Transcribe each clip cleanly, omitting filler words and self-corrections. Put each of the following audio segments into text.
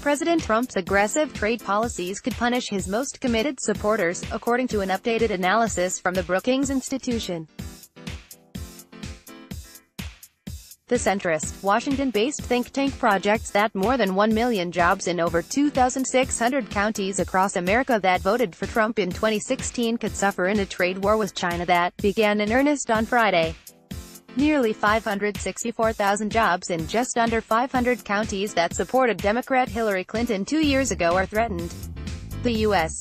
President Trump's aggressive trade policies could punish his most committed supporters, according to an updated analysis from the Brookings Institution. The centrist, Washington-based think tank projects that more than 1 million jobs in over 2,600 counties across America that voted for Trump in 2016 could suffer in a trade war with China that began in earnest on Friday. Nearly 564,000 jobs in just under 500 counties that supported Democrat Hillary Clinton 2 years ago are threatened. The U.S.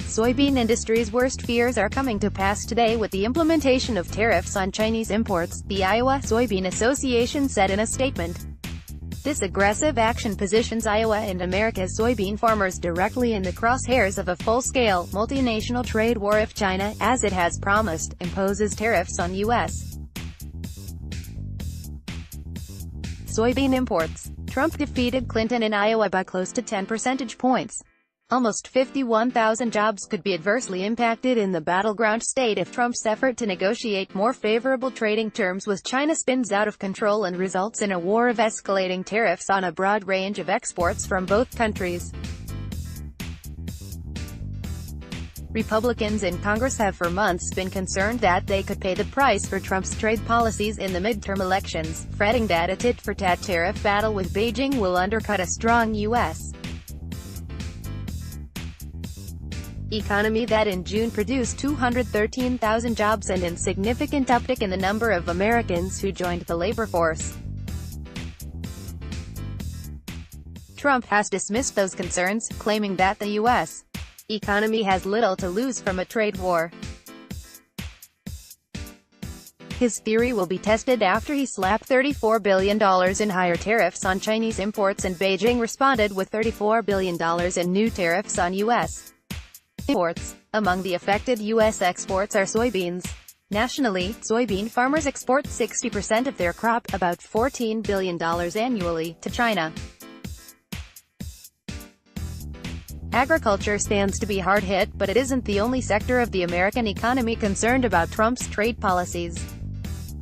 soybean industry's worst fears are coming to pass today with the implementation of tariffs on Chinese imports, the Iowa Soybean Association said in a statement. This aggressive action positions Iowa and America's soybean farmers directly in the crosshairs of a full-scale, multinational trade war if China, as it has promised, imposes tariffs on U.S. soybean imports. Trump defeated Clinton in Iowa by close to 10 percentage points. Almost 51,000 jobs could be adversely impacted in the battleground state if Trump's effort to negotiate more favorable trading terms with China spins out of control and results in a war of escalating tariffs on a broad range of exports from both countries. Republicans in Congress have for months been concerned that they could pay the price for Trump's trade policies in the midterm elections, fretting that a tit-for-tat tariff battle with Beijing will undercut a strong U.S. economy that in June produced 213,000 jobs and a significant uptick in the number of Americans who joined the labor force. Trump has dismissed those concerns, claiming that the U.S. economy has little to lose from a trade war. His theory will be tested after he slapped $34 billion in higher tariffs on Chinese imports and Beijing responded with $34 billion in new tariffs on U.S. imports. Among the affected U.S. exports are soybeans. Nationally, soybean farmers export 60% of their crop, about $14 billion annually, to China. Agriculture stands to be hard hit, but it isn't the only sector of the American economy concerned about Trump's trade policies.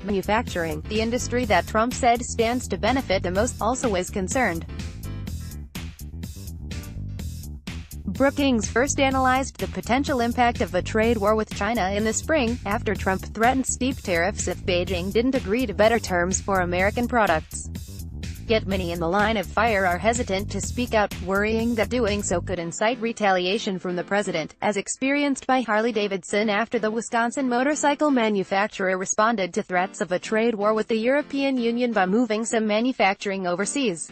Manufacturing, the industry that Trump said stands to benefit the most, also is concerned. Brookings first analyzed the potential impact of a trade war with China in the spring, after Trump threatened steep tariffs if Beijing didn't agree to better terms for American products. Yet many in the line of fire are hesitant to speak out, worrying that doing so could incite retaliation from the president, as experienced by Harley-Davidson after the Wisconsin motorcycle manufacturer responded to threats of a trade war with the European Union by moving some manufacturing overseas.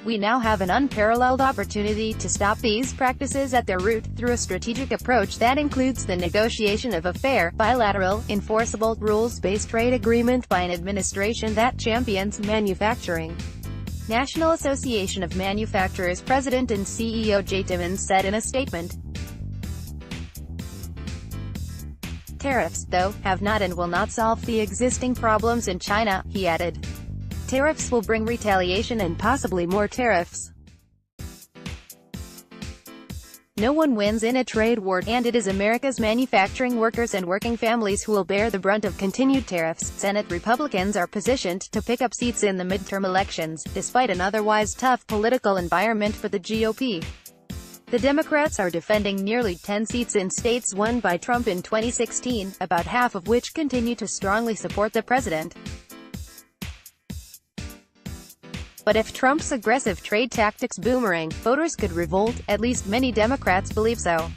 We now have an unparalleled opportunity to stop these practices at their root, through a strategic approach that includes the negotiation of a fair, bilateral, enforceable, rules-based trade agreement by an administration that champions manufacturing. National Association of Manufacturers President and CEO Jay Timmons said in a statement. Tariffs, though, have not and will not solve the existing problems in China, he added. Tariffs will bring retaliation and possibly more tariffs. No one wins in a trade war, and it is America's manufacturing workers and working families who will bear the brunt of continued tariffs. Senate Republicans are positioned to pick up seats in the midterm elections, despite an otherwise tough political environment for the GOP. The Democrats are defending nearly 10 seats in states won by Trump in 2016, about half of which continue to strongly support the president. But if Trump's aggressive trade tactics boomerang, voters could revolt, at least many Democrats believe so.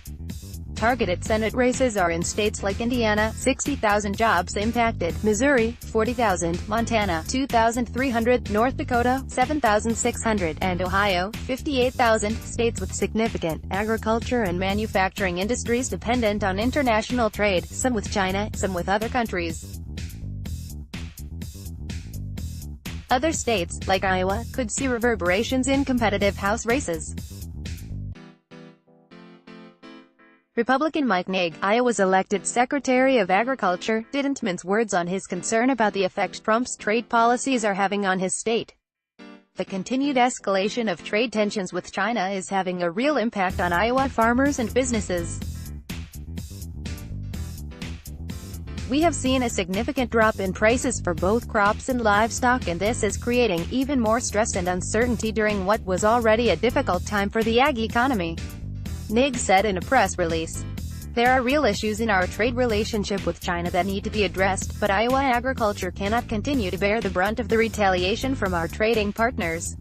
Targeted Senate races are in states like Indiana, 60,000 jobs impacted, Missouri, 40,000, Montana, 2,300, North Dakota, 7,600, and Ohio, 58,000, states with significant agriculture and manufacturing industries dependent on international trade, some with China, some with other countries. Other states, like Iowa, could see reverberations in competitive House races. Republican Mike Naig, Iowa's elected Secretary of Agriculture, didn't mince words on his concern about the effect Trump's trade policies are having on his state. The continued escalation of trade tensions with China is having a real impact on Iowa farmers and businesses. We have seen a significant drop in prices for both crops and livestock, and this is creating even more stress and uncertainty during what was already a difficult time for the ag economy. NIG said in a press release. There are real issues in our trade relationship with China that need to be addressed, but Iowa agriculture cannot continue to bear the brunt of the retaliation from our trading partners.